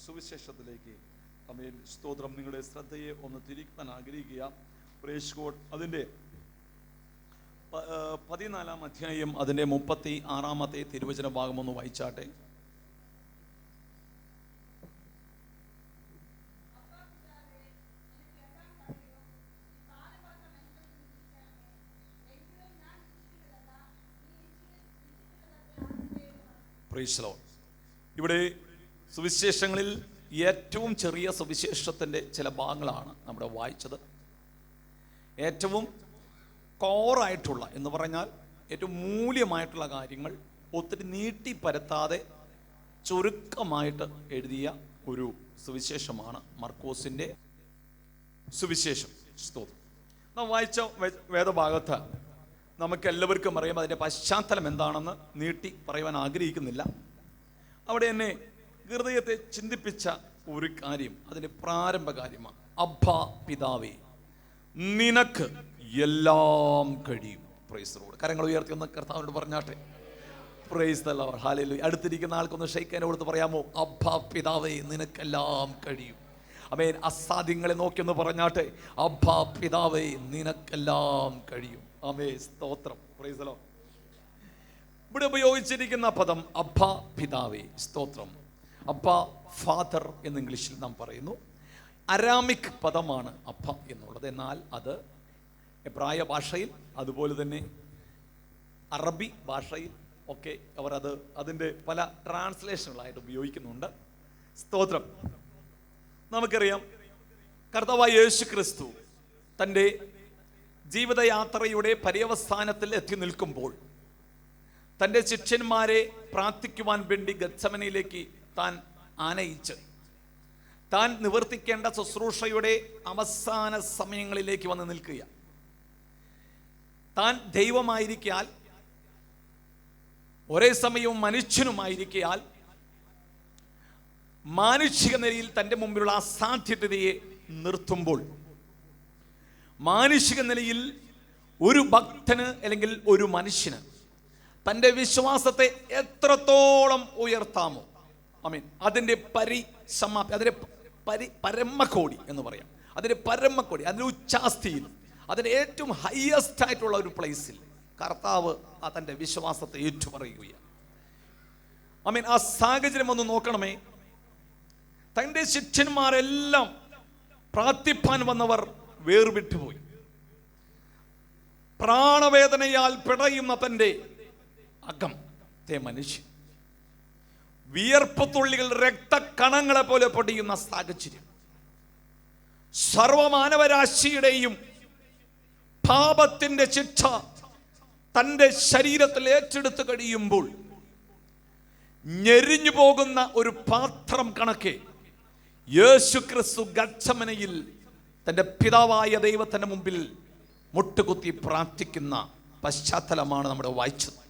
സുവിശേഷത്തിലേക്ക് ആമേൻ സ്തോത്രം നിങ്ങളുടെ ശ്രദ്ധയെ ഒന്ന് തിരിക്കാൻ ആഗ്രഹിക്കുക. Praise God. അതിൻ്റെ 14-ാം അധ്യായം അതിൻ്റെ 36-ാമത്തെ തിരുവചന ഭാഗം ഒന്ന് വായിച്ചാട്ടെ. Praise Lord. ഇവിടെ സുവിശേഷങ്ങളിൽ ഏറ്റവും ചെറിയ സുവിശേഷത്തിൻ്റെ ചില ഭാഗങ്ങളാണ് നമ്മുടെ വായിച്ചത്. ഏറ്റവും കോറായിട്ടുള്ള എന്ന് പറഞ്ഞാൽ ഏറ്റവും മൂല്യമായിട്ടുള്ള കാര്യങ്ങൾ ഒത്തിരി നീട്ടി പരത്താതെ ചുരുക്കമായിട്ട് എഴുതിയ ഒരു സുവിശേഷമാണ് മർക്കോസിൻ്റെ സുവിശേഷം. സ്തോത്രം. നാം വായിച്ച വേദഭാഗത്ത് നമുക്കെല്ലാവർക്കും അറിയാം. അതിൻ്റെ പശ്ചാത്തലം എന്താണെന്ന് നീട്ടി പറയുവാൻ ആഗ്രഹിക്കുന്നില്ല. അവിടെ എന്നെ ഹൃദയത്തെ ചിന്തിപ്പിച്ച ഒരു കാര്യം അതിൻ്റെ പ്രാരംഭ കാര്യമാണ്. അബ്ബാ പിതാവേ, നിനക്ക് എല്ലാം കഴിയും. Praise lord. കരങ്ങൾ ഉയർത്തി ഒന്ന് കർത്താവിനോട് പറഞ്ഞാട്ടെ. Praise the lord. ഹല്ലേലൂയ. അടുത്തിരിക്കുന്ന ആൾക്കൊന്ന് ഷെയ്ക്ക് ഹാൻഡ് കൊടുത്ത് പറയാമോ? അബ്ബാ പിതാവേ, നിനക്കെല്ലാം കഴിയും. ആമേൻ. അസാധ്യങ്ങളെ നോക്കിയൊന്ന് പറഞ്ഞാട്ടെ. അബ്ബാ പിതാവേ, നിനക്കെല്ലാം കഴിയും. ആമേൻ. സ്തോത്രം. Price the Lord. ഇവിടെ ഉപയോഗിച്ചിരിക്കുന്ന പദം അബ്ബാ പിതാവേ. സ്തോത്രം. അബ്ബാ ഫാദർ എന്ന് ഇംഗ്ലീഷിൽ നാം പറയുന്നു. അരാമിക് പദമാണ് അബ്ബ എന്നുള്ളത്. എന്നാൽ അത് എബ്രായ ഭാഷയിൽ അതുപോലെ തന്നെ അറബി ഭാഷയിൽ ഒക്കെ അവർ അതിൻ്റെ പല ട്രാൻസ്ലേഷനുകളായിട്ട് ഉപയോഗിക്കുന്നുണ്ട്. സ്തോത്രം. നമുക്കറിയാം കർത്താവായ യേശു ക്രിസ്തു തൻ്റെ ജീവിതയാത്രയുടെ പര്യവസാനത്തിൽ എത്തി നിൽക്കുമ്പോൾ തൻ്റെ ശിഷ്യന്മാരെ പ്രാർത്ഥിക്കുവാൻ വേണ്ടി ഗത്സമനയിലേക്ക് താൻ ആനയിച്ച് താൻ നിവർത്തിക്കേണ്ട ശുശ്രൂഷയുടെ അവസാന സമയങ്ങളിലേക്ക് വന്ന് നിൽക്കുക. താൻ ദൈവമായിരിക്കാൽ ഒരേ സമയവും മനുഷ്യനുമായിരിക്കാൽ മാനുഷിക നിലയിൽ തൻ്റെ മുമ്പിലുള്ള അസാധ്യതയെ നിർത്തുമ്പോൾ മാനുഷിക നിലയിൽ ഒരു ഭക്തന് അല്ലെങ്കിൽ ഒരു മനുഷ്യന് തൻ്റെ വിശ്വാസത്തെ എത്രത്തോളം ഉയർത്താമോ, ആമേൻ, അതിൻ്റെ പരിസമാപ്തി, അതിൻ്റെ പരമകോടി എന്ന് പറയാം, അതിൻ്റെ പരമകോടി, അതിൻ്റെ ഉച്ചാസ്ഥിയിൽ, അതിൻ്റെ ഏറ്റവും ഹയസ്റ്റ് ആയിട്ടുള്ള ഒരു പ്ലേസിൽ കർത്താവ് തൻ്റെ വിശ്വാസത്തെ ഏറ്റുപറയുകയാണ്. ആമേൻ. ആ സാഹചര്യം ഒന്ന് നോക്കണമേ. തൻ്റെ ശിഷ്യന്മാരെല്ലാം പ്രാർത്ഥിപ്പാൻ വന്നവർ വേർവിട്ടുപോയി. പ്രാണവേദനയാൽ പിടയുന്ന തൻ്റെ അകത്തെ മനുഷ്യൻ, വിയർപ്പ് തുള്ളികൾ രക്തകണങ്ങളെ പോലെ പൊടിയുന്ന സാഹചര്യം, സർവമാനവരാശിയുടെയും പാപത്തിന്റെ ശിക്ഷ തൻ്റെ ശരീരത്തിൽ ഏറ്റെടുത്ത് കഴിയുമ്പോൾ ഞെരിഞ്ഞു പോകുന്ന ഒരു പാത്രം കണക്കെ യേശു ക്രിസ്തു ഗത്സമനയിൽ തൻ്റെ പിതാവായ ദൈവത്തിൻ്റെ മുമ്പിൽ മുട്ടുകുത്തി പ്രാർത്ഥിക്കുന്ന പശ്ചാത്തലമാണ് നമ്മുടെ വായിച്ചത്.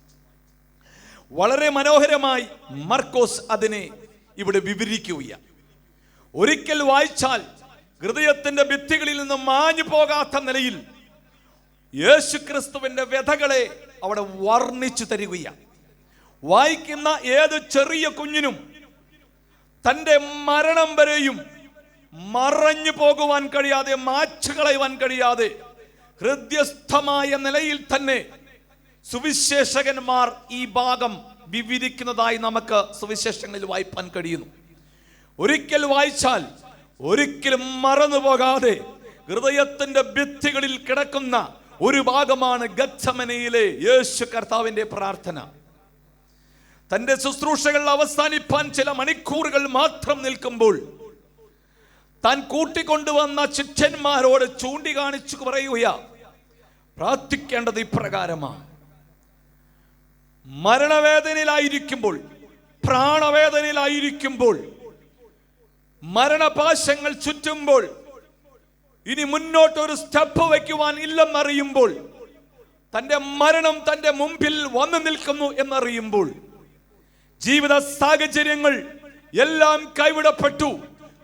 വളരെ മനോഹരമായി മർക്കോസ് അതിനെ ഇവിടെ വിവരിക്കുകയാണ്. ഒരിക്കൽ വായിച്ചാൽ ഹൃദയത്തിന്റെ ഭിത്തികളിൽ നിന്ന് മാഞ്ഞു പോകാത്ത നിലയിൽ യേശു ക്രിസ്തുവിന്റെ വ്യഥകളെ അവിടെ വർണ്ണിച്ചു തരികയാണ്. വായിക്കുന്ന ഏത് ചെറിയ കുഞ്ഞിനും തൻ്റെ മരണം വരെയും മറഞ്ഞു പോകുവാൻ കഴിയാതെ, മാച്ചു കളയുവാൻ കഴിയാതെ ഹൃദ്യസ്ഥമായ നിലയിൽ തന്നെ സുവിശേഷകന്മാർ ഈ ഭാഗം വിവരിക്കുന്നതായി നമുക്ക് സുവിശേഷങ്ങളിൽ വായിപ്പാൻ കഴിയുന്നു. ഒരിക്കൽ വായിച്ചാൽ ഒരിക്കലും മറന്നു പോകാതെ ഹൃദയത്തിന്റെ ഭിത്തികളിൽ കിടക്കുന്ന ഒരു ഭാഗമാണ് ഗത്സമനയിലെ യേശു കർത്താവിന്റെ പ്രാർത്ഥന. തന്റെ ശുശ്രൂഷകൾ അവസാനിപ്പാൻ ചില മണിക്കൂറുകൾ മാത്രം നിൽക്കുമ്പോൾ താൻ കൂട്ടിക്കൊണ്ടുവന്ന ശിഷ്യന്മാരോട് ചൂണ്ടിക്കാണിച്ചു പറയുക, പ്രാർത്ഥിക്കേണ്ടത് ഇപ്രകാരമാണ്. മരണവേദനയിലായിരിക്കുമ്പോൾ, പ്രാണവേദനയിലായിരിക്കുമ്പോൾ, മരണപാശങ്ങൾ ചുറ്റുമ്പോൾ, ഇനി മുന്നോട്ടൊരു സ്റ്റെപ്പ് വയ്ക്കുവാൻ ഇല്ലെന്നറിയുമ്പോൾ, തൻ്റെ മരണം തൻ്റെ മുമ്പിൽ വന്നു നിൽക്കുന്നു എന്നറിയുമ്പോൾ, ജീവിത സാഹചര്യങ്ങൾ എല്ലാം കൈവിടപ്പെട്ടു,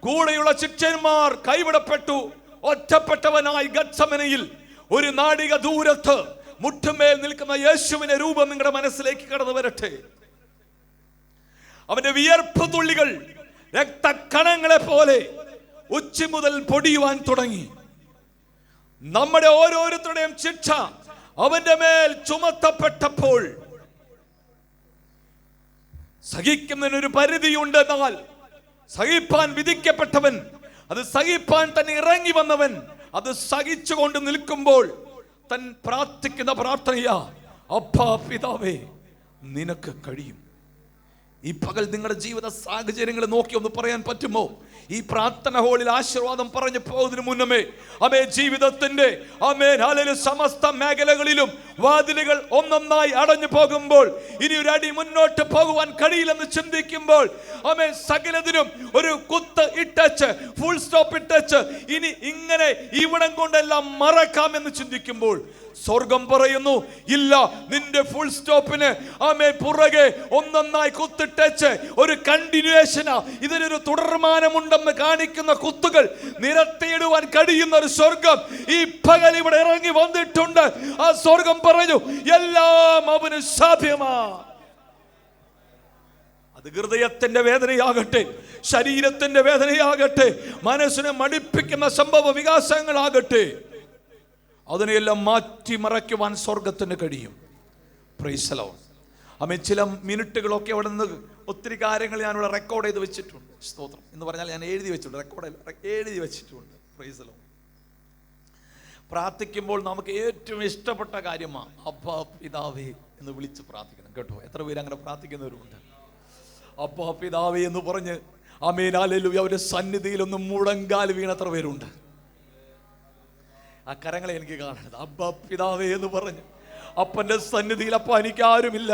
കൂടെയുള്ള ശിഷ്യന്മാർ കൈവിടപ്പെട്ടു, ഒറ്റപ്പെട്ടവനായി ഗത്സമനയിൽ ഒരു നാഴിക ദൂരത്ത് മുട്ടുമേൽ നിൽക്കുന്ന യേശുവിന്റെ രൂപം നിങ്ങളുടെ മനസ്സിലേക്ക് കടന്നു വരട്ടെ. അവന്റെ വിയർപ്പ് തുള്ളികൾ രക്തക്കണങ്ങളെ പോലെ ഉച്ചി മുതൽ പൊടിയുവാൻ തുടങ്ങി. നമ്മുടെ ഓരോരുത്തരുടെയും ശിക്ഷ അവന്റെ മേൽ ചുമത്തപ്പെട്ടപ്പോൾ സഹിക്കുന്നതിനൊരു പരിധിയുണ്ടെന്നാൽ സഹിപ്പാൻ വിധിക്കപ്പെട്ടവൻ, അത് സഹിപ്പാൻ തന്നെ ഇറങ്ങി വന്നവൻ, അത് സഹിച്ചുകൊണ്ട് നിൽക്കുമ്പോൾ തൻ പ്രാർത്ഥിക്കുന്ന പ്രാർത്ഥനയാ, അപ്പാ പിതാവേ നിനക്ക് കഴിയും. ഈ പകൽ നിങ്ങളുടെ ജീവിത സാഹചര്യങ്ങൾ നോക്കി ഒന്ന് പറയാൻ പറ്റുമോ? ഈ പ്രാർത്ഥന ഹോളിൽ ആശീർവാദം പറഞ്ഞു പോകുന്നതിന് മുന്നമേ ജീവിതത്തിന്റെ സമസ്ത മേഖലകളിലും വാതിലുകൾ ഒന്നൊന്നായി അടഞ്ഞു പോകുമ്പോൾ, ഇനി ഒരു അടി മുന്നോട്ട് പോകുവാൻ കഴിയില്ലെന്ന് ചിന്തിക്കുമ്പോൾ, സകലതിനും ഒരു കുത്ത് ഇട്ടച്ച്, ഫുൾ സ്റ്റോപ്പ് ഇട്ടച്ച് ഇനി ഇങ്ങനെ ഇവിടം കൊണ്ടെല്ലാം മറക്കാമെന്ന് ചിന്തിക്കുമ്പോൾ സ്വർഗം പറയുന്നു, ഇല്ല, നിന്റെ ഫുൾ സ്റ്റോപ്പിന് പുറകെ ഒന്നൊന്നായി കുത്തിട്ടച്ച് ഒരു കണ്ടിന്യൂവേഷനാ, ഇതിനൊരു തുടർമാനമുണ്ടെന്ന് കാണിക്കുന്ന കുത്തുകൾ നിരത്തിയിടുവാൻ കഴിയുന്ന ഒരു സ്വർഗം ഈ പകൽ ഇവിടെ ഇറങ്ങി വന്നിട്ടുണ്ട്. ആ സ്വർഗം പറഞ്ഞു, എല്ലാം അവന് സാധ്യമാ. അത് ഹൃദയത്തിന്റെ വേദനയാകട്ടെ, ശരീരത്തിന്റെ വേദനയാകട്ടെ, മനസ്സിനെ മടിപ്പിക്കുന്ന സംഭവ വികാസങ്ങളാകട്ടെ, അതിനെയെല്ലാം മാറ്റിമറയ്ക്കുവാൻ സ്വർഗത്തിന് കഴിയും. Price the Lord. ചില മിനിറ്റുകളൊക്കെ അവിടെ നിന്ന് ഒത്തിരി കാര്യങ്ങൾ ഞാനിവിടെ റെക്കോർഡ് ചെയ്ത് വെച്ചിട്ടുണ്ട്. സ്തോത്രം എന്ന് പറഞ്ഞാൽ ഞാൻ എഴുതി വെച്ചിട്ടുണ്ട്, എഴുതി വെച്ചിട്ടുണ്ട്. Price the Lord. പ്രാർത്ഥിക്കുമ്പോൾ നമുക്ക് ഏറ്റവും ഇഷ്ടപ്പെട്ട കാര്യമാണ് അപ്പാ പിതാവേ എന്ന് വിളിച്ച് പ്രാർത്ഥിക്കണം കേട്ടോ. എത്ര പേര് അങ്ങനെ പ്രാർത്ഥിക്കുന്നവരുണ്ട്? അപ്പാ പിതാവേ എന്ന് പറഞ്ഞ് ഹല്ലേലൂയ അവരുടെ സന്നിധിയിൽ ഒന്ന് മുഴങ്കാൽ വീണത്ര പേരുണ്ട്. ആ കരങ്ങളെ എനിക്ക് കാണരുത്. അപ്പാ പിതാവേ എന്ന് പറഞ്ഞു അപ്പന്റെ സന്നിധിയിൽ, അപ്പ എനിക്ക് ആരുമില്ല,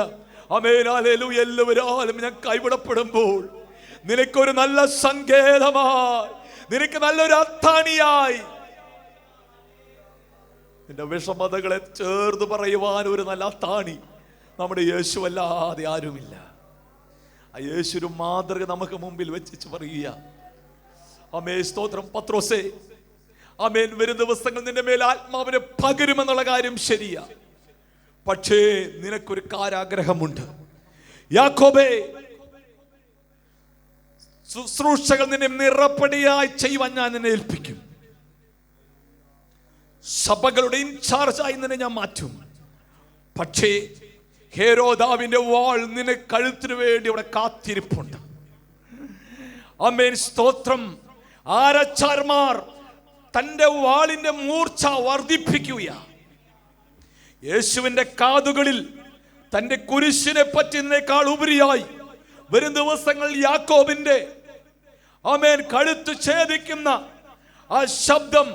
ഹല്ലേലൂയ എല്ലാവരും ഞാൻ കൈവിടപ്പെടുമ്പോൾ നിനക്കൊരു നല്ല സങ്കേതമായി, നിനക്ക് നല്ലൊരു അത്താണിയായി, നിന്റെ വിഷമതകളെ ചേർന്ന് പറയുവാൻ ഒരു നല്ല അത്താണി നമ്മുടെ യേശു അല്ലാതെ ആരുമില്ല. ആ യേശു ഒരു മാതൃക നമുക്ക് മുമ്പിൽ വെച്ച് പറയുക. സ്തോത്രം. പത്രോസേ, വരും ദിവസങ്ങൾ നിന്റെ മേൽ ആത്മാവിനെ പകരുമെന്നുള്ള കാര്യം ശരിയാ, പക്ഷേ നിനക്കൊരു കാരാഗ്രഹമുണ്ട്. യാക്കോബേ, ശുശ്രൂഷകൾ നിന്നെ നിറപ്പടിയായി ചെയ്യുവാൻ ഞാൻ നിന്നെ ഏൽപ്പിക്കും. സഭകളുടെ ഇൻചാർജായി നിന്നെ ഞാൻ മാറ്റും. പക്ഷേ ഹേരോദാവിന്റെ വാൾ നിന്നെ കഴുത്തിനു വേണ്ടി അവിടെ കാത്തിരിപ്പുണ്ട്. സ്തോത്രം. ആരച്ചാർമാർ തന്റെ വാളിന്റെ മൂർച്ച വർദ്ധിപ്പിക്കുക. യേശുവിന്റെ കാതുകളിൽ തന്റെ കുരിശിനെ പറ്റുന്നതിനേക്കാൾ ഉപരിയായി വരും ദിവസങ്ങൾ യാക്കോബിന്റെ കഴുത്ത് ഛേദിക്കുന്ന ആ ശബ്ദം,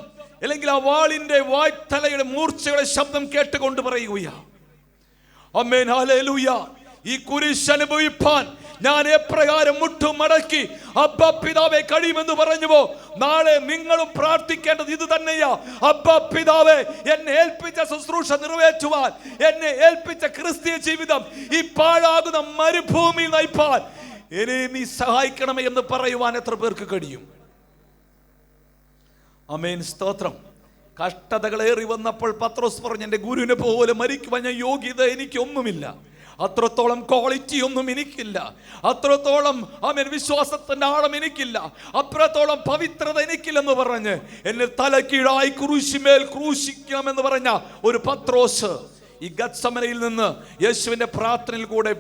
അല്ലെങ്കിൽ ആ വാളിന്റെ വായ്ത്തലയുടെ മൂർച്ചയുടെ ശബ്ദം കേട്ടുകൊണ്ട് പറയുകയാ, ഹല്ലേലൂയ, ഈ കുരിശ് അനുഭവിപ്പാൻ ഞാൻ എപ്രകാരം മുട്ടുമടക്കി അബ്ബാ പിതാവേ കഴിയുമെന്ന് പറഞ്ഞുവോ, നാളെ നിങ്ങളും പ്രാർത്ഥിക്കേണ്ടത് ഇത് തന്നെയാ. അബ്ബാ പിതാവേ, എന്നെ ഏൽപ്പിച്ച ശുശ്രൂഷ നിറവേറ്റുവാൻ, എന്നെ ഏൽപ്പിച്ച ക്രിസ്തീയ ജീവിതം ഈ പാഴാകുന്ന മരുഭൂമിയിൽ നയിപ്പാൻ എന്നെ നീ സഹായിക്കണമേ എന്ന് പറയുവാൻ എത്ര പേർക്ക് കഴിയും? സ്തോത്രം. കഷ്ടതകളേറി വന്നപ്പോൾ പത്രോസ് പറഞ്ഞു, എൻ്റെ ഗുരുവിനെ പോലെ മരിക്കുവാൻ ഞാൻ യോഗ്യത എനിക്കൊന്നുമില്ല, അത്രത്തോളം ക്വാളിറ്റി ഒന്നും എനിക്കില്ല, അത്രത്തോളം വിശ്വാസത്തിന്റെ ആഴം എനിക്കില്ല, അത്രത്തോളം പവിത്രത എനിക്കില്ലെന്ന് പറഞ്ഞ് എന്നെ തലക്കീഴായി ക്രൂശിമേൽ ക്രൂശിക്കാമെന്ന് പറഞ്ഞ ഒരു പത്രോസ് ഈ ഗത്സമനയിൽ നിന്ന് യേശുവിന്റെ പ്രാർത്ഥനയിൽ കൂടെ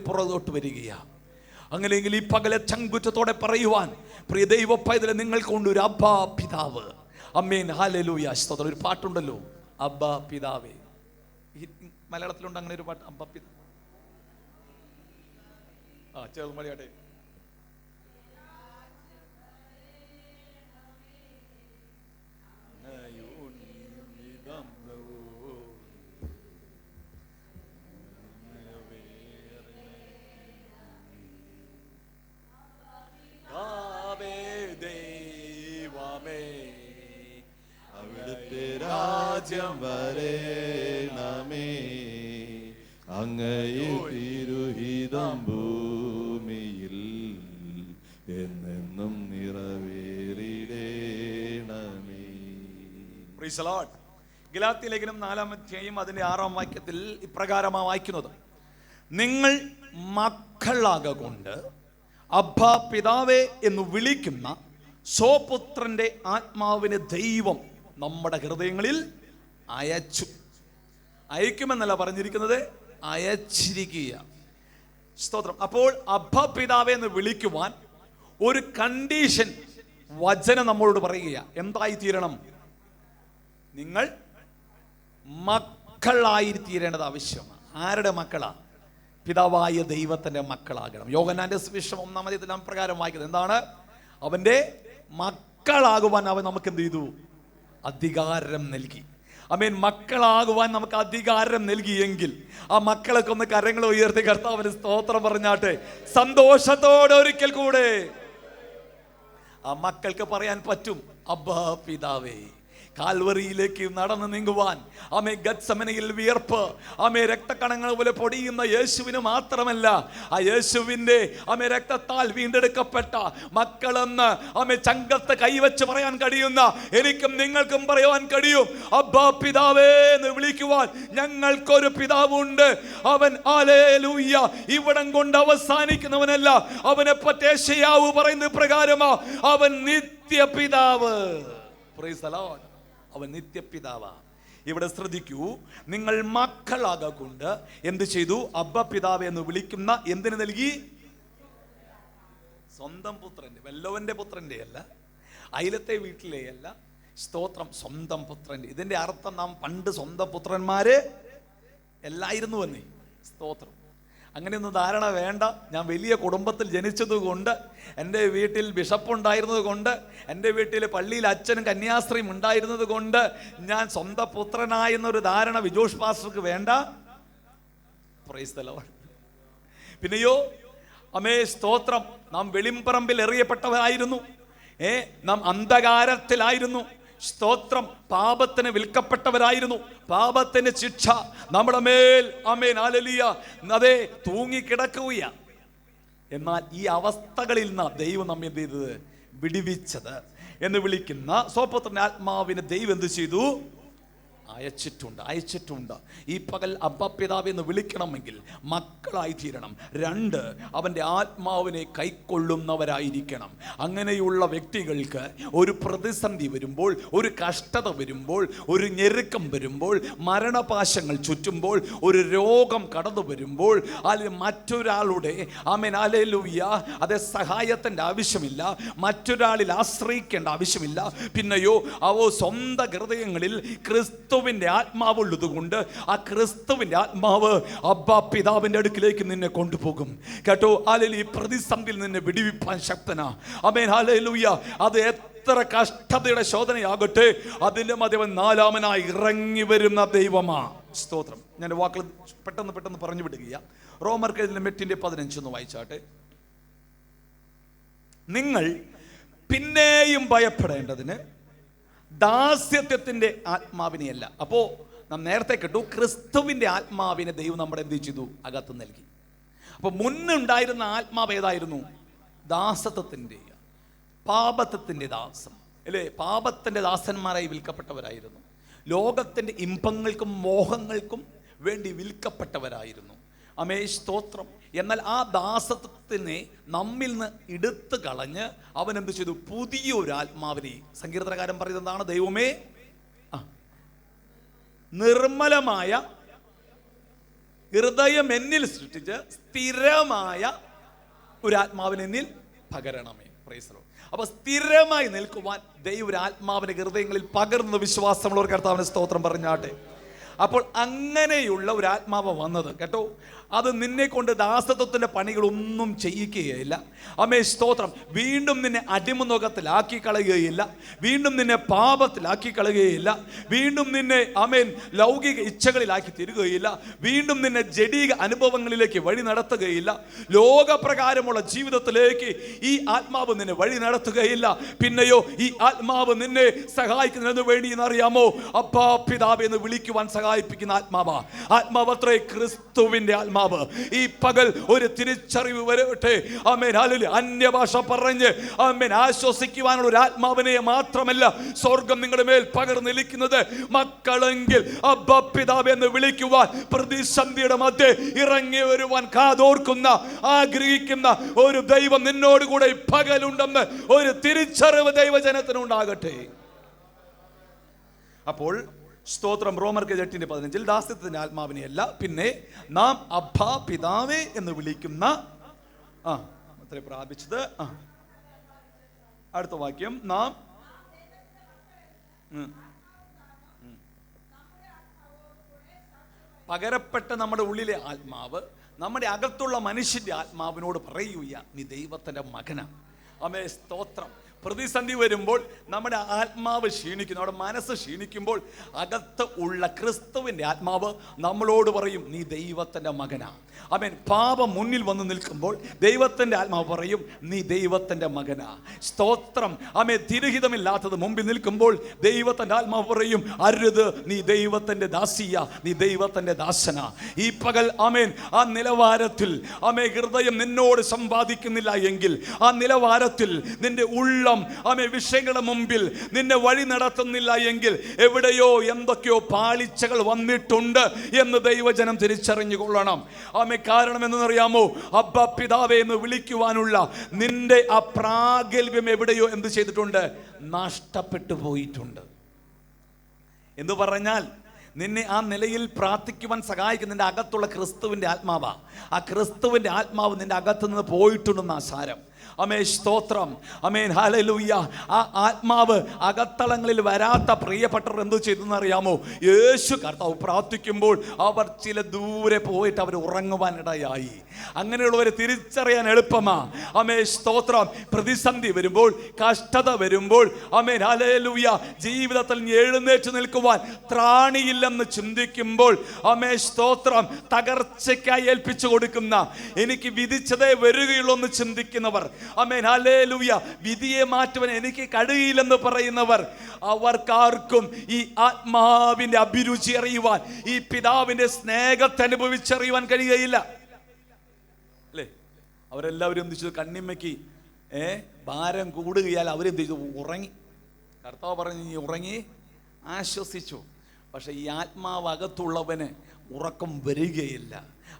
പുറകോട്ട് വരികയാണ്. അങ്ങനെയെങ്കിൽ ഈ പകലെ ചങ്കുറ്റത്തോടെ പറയുവാൻ, പ്രിയ ദൈവ പൈതലെ, നിങ്ങൾക്കൊണ്ട് ഒരു അബ്ബാ പിതാവ്. ഹല്ലേലൂയ. സ്തോത്രം. ഒരു പാട്ടുണ്ടല്ലോ, അബ്ബാ പിതാവേ. മലയാളത്തിലുണ്ട് അങ്ങനെ ഒരു പാട്ട്, അബ്ബാ പിതാവ്. ചേർന്ന് മലയാട്ടെ. അവിടുത്തെ രാജ്യം വരേണമേ, അങ്ങയെ തിരുഹിതം ഭൂമിയിൽ എന്നെന്നും നിറവേറിടേണമേ. Praise the Lord. ഗലാത്യ ലേഖനം 4-ാം അധ്യായം അതിന്റെ 6-ാം വാക്യത്തിൽ ഇപ്രകാരമാണ് വായിക്കുന്നത്, നിങ്ങൾ മക്കളാകൊണ്ട് അബ്ബാ പിതാവേ എന്ന് വിളിക്കുന്ന സ്വപുത്രന്റെ ആത്മാവിനെ ദൈവം നമ്മുടെ ഹൃദയങ്ങളിൽ അയച്ചു. അയക്കുമെന്നല്ല പറഞ്ഞിരിക്കുന്നത്, അയച്ചിരിക്കുക. സ്തോത്രം. അപ്പോൾ അബ്ബാ പിതാവേ എന്ന് വിളിക്കുവാൻ ഒരു കണ്ടീഷൻ വചനം നമ്മളോട് പറയുക. എന്തായി തീരണം? നിങ്ങൾ മക്കളായിത്തീരേണ്ടത് ആവശ്യമാണ്. ആരുടെ മക്കളാ? പിതാവായ ദൈവത്തിന്റെ മക്കളാകണം. യോഹന്നാന്റെ സുവിശേഷം 1-ാം അധ്യായത്തിൽ നാം പ്രകാരം വായിക്കുന്നത് എന്താണ്? അവന്റെ മക്കളാകുവാൻ അവൻ നമുക്ക് എന്ത് ചെയ്തു? അധികാരം നൽകി. ആമേൻ. മക്കളാകുവാൻ നമുക്ക് അധികാരം നൽകിയെങ്കിൽ ആ മക്കളൊക്കെ ഒന്ന് കരങ്ങൾ ഉയർത്തി കർത്താവിന് സ്തോത്രം പറഞ്ഞാട്ടെ. സന്തോഷത്തോടെ ഒരിക്കൽ കൂടെ ആ മക്കൾക്ക് പറയാൻ പറ്റും, അബ്ബാ പിതാവേ. കാൽവറിയിലേക്ക് നടന്നു നീങ്ങുവാൻ ആമേ ഗത്സമനയിൽ വിയർപ്പ് ആമേ രക്തക്കണങ്ങൾ പോലെ പൊടിയുന്ന യേശുവിന് മാത്രമല്ല, ആ യേശുവിന്റെ ആമേ രക്തത്താൽ വീണ്ടെടുക്കപ്പെട്ട മക്കളെന്ന് ആമേ ചങ്കത്ത് കൈവച്ച് പറയാൻ കഴിയുന്ന എനിക്കും നിങ്ങൾക്കും പറയാൻ കഴിയും, അബ്ബാ പിതാവേ എന്ന് വിളിക്കുവാൻ ഞങ്ങൾക്കൊരു പിതാവുണ്ട്. അവൻ ഹല്ലേലൂയ ഇവിടം കൊണ്ട് അവസാനിക്കുന്നവനല്ല. അവനെ പറ്റി യെശയ്യാവ് പറയുന്ന പ്രകാരമാ, അവൻ നിത്യപിതാവ്. Price the Lord. അവൻ നിത്യപിതാവാ. ഇവിടെ ശ്രദ്ധിക്കൂ, നിങ്ങൾ മക്കളാകൊണ്ട് എന്ത് ചെയ്തു? അബ്ബാ പിതാവേ എന്ന് വിളിക്കുന്ന എന്തിനു നൽകി? സ്വന്തം പുത്രന്റെ, വല്ലവന്റെ പുത്രന്റെ അല്ല, അയലത്തെ വീട്ടിലെ അല്ല. സ്തോത്രം. സ്വന്തം പുത്രന്റെ. ഇതിന്റെ അർത്ഥം നാം പണ്ട് സ്വന്തം പുത്രന്മാര് എല്ലായിരുന്നു എന്നേ. സ്തോത്രം. അങ്ങനെയൊന്നും ധാരണ വേണ്ട. ഞാൻ വലിയ കുടുംബത്തിൽ ജനിച്ചതുകൊണ്ട്, എൻ്റെ വീട്ടിൽ ബിഷപ്പ് ഉണ്ടായിരുന്നത് കൊണ്ട്, എൻ്റെ വീട്ടിൽ പള്ളിയിൽ അച്ഛനും കന്യാസ്ത്രീയും ഉണ്ടായിരുന്നത് കൊണ്ട് ഞാൻ സ്വന്തം പുത്രനായെന്നൊരു ധാരണ വിജോഷ് പാസ്റ്റർക്ക് വേണ്ട. Price the Lord. പിന്നെയോ അമേ സ്തോത്രം, നാം വെളിമ്പറമ്പിൽ എറിയപ്പെട്ടവരായിരുന്നു. നാം അന്ധകാരത്തിലായിരുന്നു. സ്തോത്രം. പാപത്തിന് വിൽക്കപ്പെട്ടവരായിരുന്നു. പാപത്തിന് ശിക്ഷ നമ്മുടെ മേൽ ആമേൻ ഹല്ലേലൂയ അതേ തൂങ്ങിക്കിടക്കുകയാണ്. എന്നാൽ ഈ അവസ്ഥകളിൽ നിന്ന് ദൈവം നമ്മെ എന്ത് ചെയ്തത്? വിടുവിച്ചത് എന്ന് വിളിക്കുന്ന സ്വപുത്രന്റെ ആത്മാവിനെ ദൈവം എന്ത് ചെയ്തു? അയച്ചിട്ടുണ്ട്. ഈ പകൽ അബ്ബാ പിതാവേ എന്ന് വിളിക്കണമെങ്കിൽ മക്കളായി തീരണം. 2, അവൻ്റെ ആത്മാവിനെ കൈക്കൊള്ളുന്നവരായിരിക്കണം. അങ്ങനെയുള്ള വ്യക്തികൾക്ക് ഒരു പ്രതിസന്ധി വരുമ്പോൾ, ഒരു കഷ്ടത വരുമ്പോൾ, ഒരു ഞെരുക്കം വരുമ്പോൾ, മരണപാശങ്ങൾ ചുറ്റുമ്പോൾ, ഒരു രോഗം കടന്നു വരുമ്പോൾ, അല്ലെങ്കിൽ മറ്റൊരാളുടെ ആമേൻ ഹല്ലേലൂയ അതേ സഹായത്തിൻ്റെ ആവശ്യമില്ല, മറ്റൊരാളിൽ ആശ്രയിക്കേണ്ട ആവശ്യമില്ല. പിന്നെയോ സ്വന്തം ഹൃദയങ്ങളിൽ ക്രിസ്തുവിന്റെ ആത്മാവുള്ളത് കൊണ്ട് ആ ക്രിസ്തുവിന്റെ ആത്മാവ് അബ്ബാ പിതാവിന്റെ അടുക്കിലേക്ക് നിന്നെ കൊണ്ടുപോകും. കേട്ടോ? ഹല്ലേലൂയ. ഈ പ്രതിസന്ധിയിൽ നിന്നെ വിടുവിപ്പാൻ ശക്തനാ. Amen hallelujah. അത് എത്ര കഷ്ടതയുടെ ശോധനയാകട്ടെ, അതിന്റെ മധ്യവൻ 4-മനായി ഇറങ്ങി വരുന്ന ദൈവമാ. സ്തോത്രം. ഞാൻ വാക്കുകൾ പെട്ടെന്ന് പറഞ്ഞു വിടുകയാ. റോമർക്ക് 8:15 ഒന്ന് വായിച്ചാട്ടെ. നിങ്ങൾ പിന്നെയും ഭയപ്പെടേണ്ടതിന് ദാസ്യത്വത്തിന്റെ ആത്മാവിനെയല്ല. അപ്പോ നാം നേരത്തെ കേട്ടു, ക്രിസ്തുവിന്റെ ആത്മാവിനെ ദൈവം നമ്മുടെ എന്ത് ചെയ്തു? അകത്ത് നൽകി. അപ്പൊ മുന്നുണ്ടായിരുന്ന ആത്മാവ് ഏതായിരുന്നു? ദാസത്വത്തിന്റെ, പാപത്വത്തിന്റെ ദാസം അല്ലേ? പാപത്തിന്റെ ദാസന്മാരായി വിൽക്കപ്പെട്ടവരായിരുന്നു. ലോകത്തിന്റെ ഇമ്പങ്ങൾക്കും മോഹങ്ങൾക്കും വേണ്ടി വിൽക്കപ്പെട്ടവരായിരുന്നു. അമേ സ്തോത്രം. എന്നാൽ ആ ദാസത്വത്തിനെ നമ്മിൽ നിന്ന് എടുത്തു കളഞ്ഞ് അവൻ എന്ത് ചെയ്തു? പുതിയൊരു ആത്മാവിനെ. സങ്കീർത്തനക്കാരൻ പറയുന്നത് എന്താണ്? ദൈവമേ നിർമ്മലമായ ഹൃദയം എന്നിൽ സൃഷ്ടിച്ച് സ്ഥിരമായ ഒരു ആത്മാവിനെ എന്നിൽ പകരണമേ. Price the Lord. അപ്പൊ സ്ഥിരമായി നിൽക്കുവാൻ ദൈവം ഒരു ആത്മാവിന്റെ ഹൃദയങ്ങളിൽ പകർന്ന വിശ്വാസമുള്ള ഒരു കർത്താവിന് സ്തോത്രം പറഞ്ഞാട്ടെ. അപ്പോൾ അങ്ങനെയുള്ള ഒരു ആത്മാവ് വന്നത് കേട്ടോ, അത് നിന്നെ കൊണ്ട് ദാസത്വത്തിന്റെ പണികളൊന്നും ചെയ്യിക്കുകയില്ല. അമേ സ്തോത്രം. വീണ്ടും നിന്നെ അടിമനുഖത്തിലാക്കി കളയുകയില്ല, വീണ്ടും നിന്നെ പാപത്തിലാക്കി കളയുകയില്ല, വീണ്ടും നിന്നെ അമേൻ ലൗകിക ഇച്ഛകളിലാക്കി തീരുകയില്ല, വീണ്ടും നിന്നെ ജഡീക അനുഭവങ്ങളിലേക്ക് വഴി നടത്തുകയില്ല, ലോകപ്രകാരമുള്ള ജീവിതത്തിലേക്ക് ഈ ആത്മാവ് നിന്നെ വഴി നടത്തുകയില്ല. പിന്നെയോ ഈ ആത്മാവ് നിന്നെ സഹായിക്കുന്നതിന് വേണ്ടി എന്നറിയാമോ? അബ്ബാ പിതാവേ എന്ന് വിളിക്കുവാൻ സഹായിക്കും. സഹായിപ്പിക്കുന്ന ആത്മാവത്രേ ക്രിസ്തുവിന്റെ ആത്മാവ്. ഈ പകൽ ഒരു തിരിച്ചറിവ് വരട്ടെ. ആമേൻ, ഹല്ലേലൂയ. അന്യഭാഷ പറഞ്ഞ് ആമേൻ ആശ്വസിക്കുവാനുള്ള ഒരു ആത്മാവിനെ മാത്രമല്ല സ്വർഗം നിങ്ങളുടെ മേൽ പകർന്നിരിക്കുന്നത്. മക്കളെങ്കിൽ അബ്ബാ പിതാവേ എന്ന് വിളിക്കുവാൻ, പ്രതിസന്ധിയുടെ മധ്യേ ഇറങ്ങി വരുവാൻ കാതോർക്കുന്ന, ആഗ്രഹിക്കുന്ന ഒരു ദൈവം നിന്നോടുകൂടെ പകലുണ്ടെന്ന് ഒരു തിരിച്ചറിവ് ദൈവജനത്തിനുണ്ടാകട്ടെ. അപ്പോൾ സ്തോത്രം. റോമർക്ക് 8:15 ദാസ്യത്തിന്റെ ആത്മാവിനെയല്ല, പിന്നെ നാം അബ്ബാ പിതാവേ എന്ന് വിളിക്കുന്ന അത്രേ പ്രാപിച്ചത്. അടുത്ത വാക്യം, നാം പകരപ്പെട്ട നമ്മുടെ ഉള്ളിലെ ആത്മാവ് നമ്മുടെ അകത്തുള്ള മനുഷ്യന്റെ ആത്മാവിനോട് പറയുക, നീ ദൈവത്തിന്റെ മകനാണ്. ആമേൻ, സ്തോത്രം. പ്രതിസന്ധി വരുമ്പോൾ നമ്മുടെ ആത്മാവ് ക്ഷീണിക്കുന്നു, നമ്മുടെ മനസ്സ് ക്ഷീണിക്കുമ്പോൾ അകത്ത് ഉള്ള ക്രിസ്തുവിന്റെ ആത്മാവ് നമ്മളോട് പറയും, നീ ദൈവത്തിന്റെ മകനാ. ആമേൻ. പാപം മുന്നിൽ വന്ന് നിൽക്കുമ്പോൾ ദൈവത്തിന്റെ ആത്മാവ് പറയും, നീ ദൈവത്തിന്റെ മകനാ. സ്തോത്രം. ആമേൻ. തിരുഹിതമില്ലാത്തത് മുമ്പിൽ നിൽക്കുമ്പോൾ ദൈവത്തിന്റെ ആത്മാവ് പറയും, അരുത്, നീ ദൈവത്തിന്റെ ദാസിയ, നീ ദൈവത്തിന്റെ ദാസനാ. ഈ പകൽ ആമേൻ ആ നിലവാരത്തിൽ ആമേൻ ഹൃദയം നിന്നോട് സമ്പാദിക്കുന്നില്ല എങ്കിൽ, ആ നിലവാരത്തിൽ നിന്റെ ഉള്ളം ആമേൻ വിഷയങ്ങളുടെ മുമ്പിൽ നിന്നെ വഴി നടത്തുന്നില്ല എങ്കിൽ, എവിടെയോ എന്തൊക്കെയോ പാളിച്ചകൾ വന്നിട്ടുണ്ട് എന്ന് ദൈവജനം തിരിച്ചറിഞ്ഞുകൊള്ളണം. ആമേൻ. കാരണം എന്തെന്നറിയാമോ? അബ്ബാ പിതാവേ എന്ന് വിളിക്കുവാനുള്ള നിന്റെ ആ പ്രാഗൽഭ്യം എവിടെയോ എന്ത് ചെയ്തിട്ടുണ്ട്? നഷ്ടപ്പെട്ടു പോയിട്ടുണ്ട്. എന്ന് പറഞ്ഞാൽ നിന്നെ ആ നിലയിൽ പ്രാർത്ഥിക്കുവാൻ സഹായിക്കുന്ന നിന്റെ അകത്തുള്ള ക്രിസ്തുവിന്റെ ആത്മാവാ. ആ ക്രിസ്തുവിന്റെ ആത്മാവ് നിന്റെ അകത്തു നിന്ന് പോയിട്ടുണ്ടെന്ന ആസാരം. ആമേൻ, സ്തോത്രം. ആമേൻ, ഹല്ലേലൂയ. ആ ആത്മാവ് അകത്തളങ്ങളിൽ വരാത്ത പ്രിയപ്പെട്ടവർ എന്ത് ചെയ്തെന്ന് അറിയാമോ? യേശു കർത്താവ് പ്രാർത്ഥിക്കുമ്പോൾ അവർ ചില ദൂരെ പോയിട്ട് അവർ ഉറങ്ങുവാനിടയായി. അങ്ങനെയുള്ളവരെ തിരിച്ചറിയാൻ എളുപ്പമാ. ആമേൻ, സ്തോത്രം. പ്രതിസന്ധി വരുമ്പോൾ, കഷ്ടത വരുമ്പോൾ, ആമേൻ, ഹല്ലേലൂയ, ജീവിതത്തിൽ എഴുന്നേറ്റ് നിൽക്കുവാൻ ത്രാണിയില്ലെന്ന് ചിന്തിക്കുമ്പോൾ, ആമേൻ, സ്തോത്രം, തകർച്ചയ്ക്കായി ഏൽപ്പിച്ചു കൊടുക്കുന്ന, എനിക്ക് വിധിച്ചതേ വരികയുള്ളൂ എന്ന് ചിന്തിക്കുന്നവർ, ആമേൻ, ഹല്ലേലൂയ, വിധിയെ മാറ്റുവാൻ എനിക്ക് കഴിയില്ലെന്ന് പറയുന്നവർ, അവർക്കാർക്കും ഈ ആത്മാവിന്റെ അഭിരുചി അറിയുവാൻ, ഈ പിതാവിന്റെ സ്നേഹത്തെ അനുഭവിച്ചറിയുവാൻ കഴിയുകയില്ല. അല്ലേ? അവരെല്ലാവരും എന്ത് ചെയ്തു? കണ്ണിമ്മയ്ക്ക് ഭാരം കൂടുകയാൽ അവരെന്ത് ചെയ്തു? ഉറങ്ങി. കർത്താവ് പറഞ്ഞു, നീ ഉറങ്ങി, ആശ്വസിച്ചു. പക്ഷെ ഈ ആത്മാവ് അകത്തുള്ളവന് ഉറക്കം വരികയില്ല.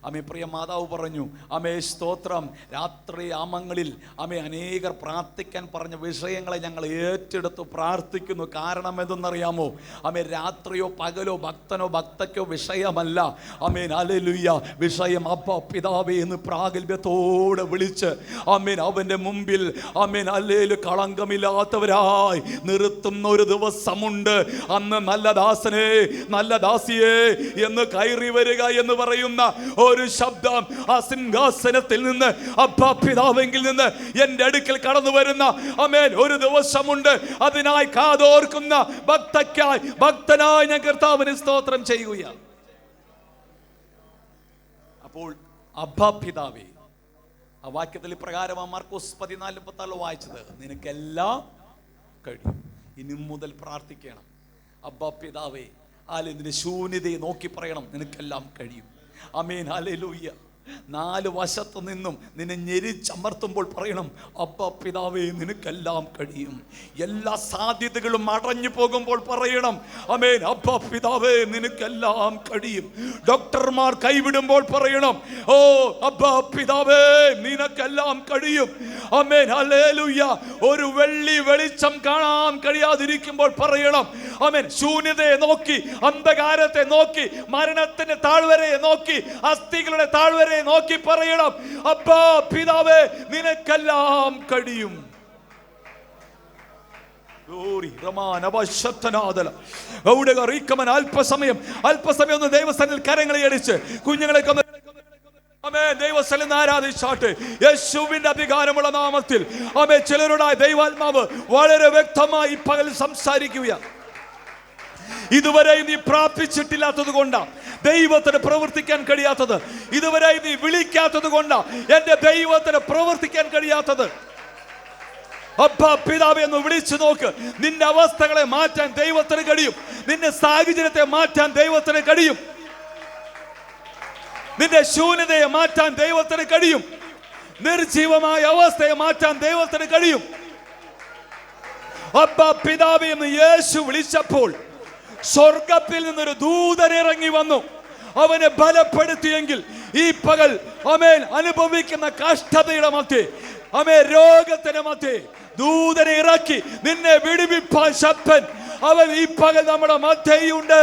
അമ്മേ, പ്രിയ മാതാവ് പറഞ്ഞു, അമ്മേ, സ്തോത്രം, രാത്രി ആമങ്ങളിൽ അമ്മേ അനേകർ പ്രാർത്ഥിക്കാൻ പറഞ്ഞ വിഷയങ്ങളെ ഞങ്ങൾ ഏറ്റെടുത്ത് പ്രാർത്ഥിക്കുന്നു. കാരണം എന്തെന്നറിയാമോ? അമ്മേ, രാത്രിയോ പകലോ ഭക്തനോ ഭക്തയ്ക്കോ വിഷയമല്ല. അമ്മേൻ, ഹല്ലേലൂയ, വിഷയം അബ്ബാ പിതാവേ എന്ന് പ്രാഗൽഭ്യത്തോടെ വിളിച്ച് അമ്മേൻ അവന്റെ മുമ്പിൽ അമ്മേൻ ഹല്ലേലൂയ കളങ്കമില്ലാത്തവരായി നിർത്തുന്ന ഒരു ദിവസമുണ്ട്. അന്ന് നല്ല ദാസനെ, നല്ല ദാസിയെ എന്ന് കയറി വരിക എന്ന് പറയുന്ന ഒരു ശബ്ദം ആ സിംഹാസനത്തിൽ നിന്ന്, അബ്ബാ പിതാവെങ്കിൽ നിന്ന് എന്റെ അടുക്കൽ കടന്നു വരുന്ന ആമേൻ ഒരു ദിവസമുണ്ട്. അതിനായി കാതോർക്കുന്ന ഭക്തയ്ക്കായി, ഭക്തനായി ഞാൻ കർത്താവിനെ സ്തോത്രം ചെയ്യുകയാണ്. അപ്പോൾ അബ്ബാ പിതാവേ, ആ വാക്യത്തിൽ പ്രകാരമാണ് മാർക്കോസ് 14:46 വായിച്ചത്, നിനക്കെല്ലാം കഴിയും. ഇനി മുതൽ പ്രാർത്ഥിക്കണം, അബ്ബാ പിതാവേ, നിന്റെ ശൂന്യതയെ നോക്കി പറയണം, നിനക്കെല്ലാം കഴിയും. ആമേൻ, ഹല്ലേലൂയ. 4 വശത്തു നിന്നും നിന്നെ ഞെരിച്ചമർത്തുമ്പോൾ പറയണം, അബ്ബാ പിതാവേ, നിനക്കെല്ലാം കഴിയും. എല്ലാ സാധ്യതകളും അടഞ്ഞു പോകുമ്പോൾ പറയണം, ആമേൻ, അബ്ബാ പിതാവേ, നിനക്കെല്ലാം കഴിയും. ഡോക്ടർമാർ കൈവിടുമ്പോൾ പറയണം, ഓ അബ്ബാ പിതാവേ, നിനക്കെല്ലാം കഴിയും. ആമേൻ, ഹല്ലേലൂയ. ഒരു വെള്ളി വെളിച്ചം കാണാൻ കഴിയാതിരിക്കുമ്പോൾ പറയണം, ആമേൻ, ശൂന്യതയെ നോക്കി, അന്ധകാരത്തെ നോക്കി, മരണത്തിന്റെ താഴ്വരയെ നോക്കി, അസ്ഥികളുടെ താഴ്വരയെ നോക്കി പറയണം, അബ്ബാ പിതാവേ, നിനക്കെല്ലാം കഴിയും. അല്പസമയം ഒന്ന് ദൈവസ്ഥനിൽ കരങ്ങളെ അടിച്ച് കുഞ്ഞുങ്ങളെ ദൈവസ്ഥലിൽ ആരാധിച്ചാട്ടെ. യേശുവിന്റെ അധികാരമുള്ള നാമത്തിൽ ആമേ, ചിലരോടായി ദൈവാത്മാവ് വളരെ വ്യക്തമായി പകൽ സംസാരിക്കുകയാണ്. ഇതുവരെ നീ പ്രാർത്ഥിച്ചിട്ടില്ലാത്തത് കൊണ്ടാ ദൈവത്തിന് പ്രവർത്തിക്കാൻ കഴിയാത്തത്. ഇതുവരെ നീ വിളിക്കാത്തത് കൊണ്ടാ എന്റെ ദൈവത്തിന് പ്രവർത്തിക്കാൻ കഴിയാത്തത്. അപ്പാ പിതാവേ എന്ന് വിളിച്ചു നോക്ക്. നിന്റെ അവസ്ഥകളെ മാറ്റാൻ ദൈവത്തിന് കഴിയും. നിന്റെ സാഹചര്യത്തെ മാറ്റാൻ ദൈവത്തിന് കഴിയും. നിന്റെ ശൂന്യതയെ മാറ്റാൻ ദൈവത്തിന് കഴിയും. നിർജീവമായ അവസ്ഥയെ മാറ്റാൻ ദൈവത്തിന് കഴിയും. അപ്പാ പിതാവേ എന്ന് യേശു വിളിച്ചപ്പോൾ സ്വർഗത്തിൽ നിന്നൊരു ദൂതൻ ഇറങ്ങി വന്നു. അവനെ ബലപ്പെടുത്തിയെങ്കിൽ ഈ പകൽ ആമേൻ അനുഭവിക്കുന്ന കഷ്ടതയുടെ മധ്യേ, ആമേൻ രോഗത്തിന്റെ മധ്യേ ദൂതനെ ഇറക്കി നിന്നെ വിടുവിപ്പാൻ ശക്തൻ അവൻ ഈ പകൽ നമ്മുടെ മധ്യയുണ്ട്.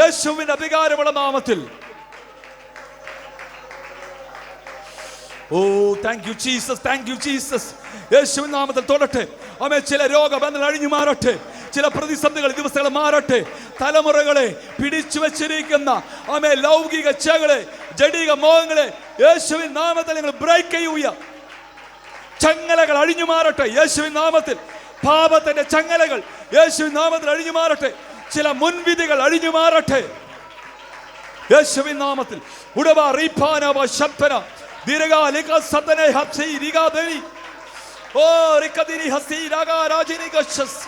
യേശുവിന്റെ അധികാരമുള്ള നാമത്തിൽ. Oh thank you Jesus, thank you Jesus. യേശുവിൻ നാമത്തിൽ തൊടട്ടെ. ആമേൻ. ചില രോഗബന്ധങ്ങൾ അഴിഞ്ഞു മാറട്ടെ. ചില പ്രതിസന്ധികൾ ദിവസങ്ങൾ മാറട്ടെ. തലമുറകളെ പിടിച്ചു വെച്ചിരിക്കുന്ന ആമേൻ ലൗകിക ചകളെ, ജഡിക മോഹങ്ങളെ യേശുവിൻ നാമത്തിൽ നിങ്ങൾ ബ്രേക്ക് ചെയ്യുക. ചങ്ങലകൾ അഴിഞ്ഞു മാറട്ടെ യേശുവിൻ നാമത്തിൽ. പാപത്തിന്റെ ചങ്ങലകൾ യേശുവിൻ നാമത്തിൽ അഴിഞ്ഞു മാറട്ടെ. ചില മുൻവിധികൾ അഴിഞ്ഞു മാറട്ടെ യേശുവിൻ നാമത്തിൽ. ഉടവാ റീപാനവ ശബ്ദന ദീർഘാലിക സതനെ ഹബ്സി റിഗാദനി ഓ റികദിനി ഹസി രാഗാ രാജിനി ഗശസ്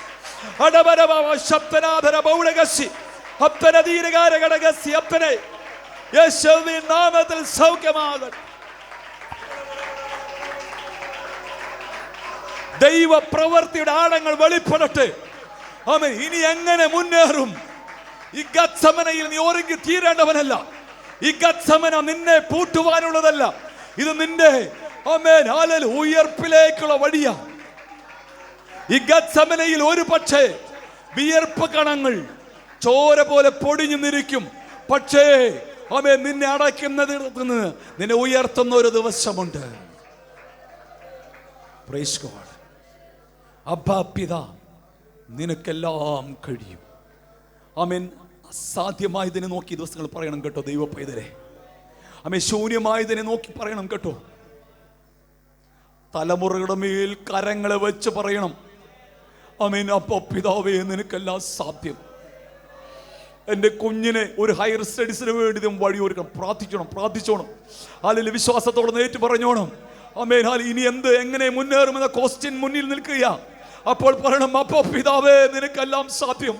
അടബരവ ശബ്ദനാധര ബൗളഗസി ഹബ്തന ദീർഘാരഗടഗസി ഹബ്തനെ യേശുവിൻ നാമത്തിൽ സൗഖ്യമാകട്ടെ. ദൈവ പ്രവൃത്തിയുടെ ആഴങ്ങൾ വെളിപ്പെടട്ടെ. ആമേൻ. ഇനി എങ്ങനെ മുന്നേറും? ഈ ഗത്സമനയിൽ നീ ഒരുങ്ങി തീരേണ്ടവനല്ല. ഈ ഗത്സമന നിന്നെ പൂട്ടുവാനുള്ളതല്ല. ഇത് നിന്റെ ആമേൻ ഹല്ലേലൂയ ഉയർപ്പിലേക്കുള്ള വഴിയാ. ഈ ഗത്സമനയിൽ ഒരു പക്ഷേ വിയർപ്പ് കണങ്ങൾ ചോര പോലെ പൊടിഞ്ഞു നിരിക്കും. പക്ഷേ ആമേൻ നിന്നെ അടയ്ക്കുന്നതിൽ നിന്ന് നിന്നെ ഉയർത്തുന്ന ഒരു ദിവസമുണ്ട്. Praise God. അബ്ബാ പിതാ, നിനക്കെല്ലാം കഴിയും. ആമേൻ. അസാധ്യമായതിനെ നോക്കി ദിവസങ്ങൾ പറയണം കേട്ടോ ദൈവ പൈതലേ. ആമേൻ. ശൂന്യമായതിനെ നോക്കി പറയണം കേട്ടോ. തലമുറകളുടെ മേൽ കരങ്ങളെ വെച്ച് പറയണം. ആമേൻ. അപ്പോ പിതാവേ, നിനക്കെല്ലാം സാധ്യം. എൻ്റെ കുഞ്ഞിനെ ഒരു ഹയർ സ്റ്റഡീസിന് വേണ്ടി വഴിയൊരുക്കണം. പ്രാർത്ഥിച്ചോണം. അതിൽ വിശ്വാസത്തോടെ നേരിട്ട് പറഞ്ഞോണം. ആമേൻ. ഇനി എന്ത് എങ്ങനെ മുന്നേറുമെന്ന ക്വസ്റ്റ്യൻ മുന്നിൽ നിൽക്കുക. അപ്പോൾ പറയണം, അപ്പോ പിതാവേ, നിനക്കെല്ലാം സാധ്യം.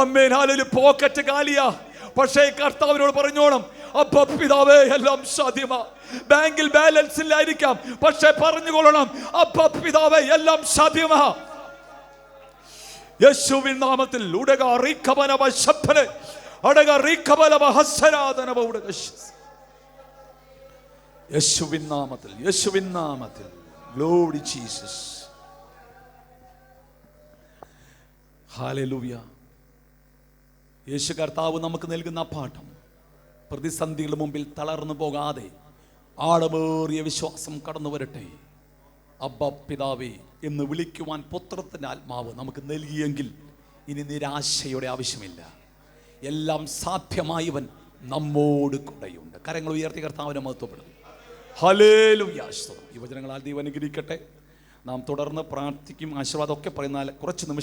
ആമേൻ. ഹല്ലേലൂയ. പോക്കറ്റ് കാലിയാ, പക്ഷേ കർത്താവിനോട് പറഞ്ഞോണം, അപ്പോ പിതാവേ, എല്ലാം സാധ്യമാ. ബാങ്കിൽ ബാലൻസ് ഇല്ലായിരിക്കാം, പക്ഷേ പറഞ്ഞുകൊള്ളണം, അപ്പോ പിതാവേ, എല്ലാം സാധ്യമാ. യേശുവിൻ നാമത്തിൽ. യേശുവിൻ നാമത്തിൽ, യേശുവിൻ നാമത്തിൽ. Glory Jesus. ഹല്ലേലൂയ. യേശു കർത്താവ് നമുക്ക് നൽകുന്ന പാഠം, പ്രതിസന്ധികളുടെ മുമ്പിൽ തളർന്നു പോകാതെ ആഴമേറിയ വിശ്വാസം കടന്നു വരട്ടെ. അബ്ബാ പിതാവേ എന്ന് വിളിക്കുവാൻ പുത്രത്തിൻ്റെ ആത്മാവ് നമുക്ക് നൽകിയെങ്കിൽ ഇനി നിരാശയുടെ ആവശ്യമില്ല. എല്ലാം സാധ്യമായവൻ നമ്മോട് കൂടെയുണ്ട്. കരങ്ങൾ ഉയർത്തി കർത്താവിനെ മഹത്വപ്പെടുന്നു. ഹല്ലേലൂയ. ഈ വചനങ്ങളാൽ ദൈവം അനുഗ്രഹിക്കട്ടെ. നാം തുടർന്ന് പ്രാർത്ഥിക്കും, ആശീർവാദമൊക്കെ പറയുന്നാൽ കുറച്ച് നിമിഷം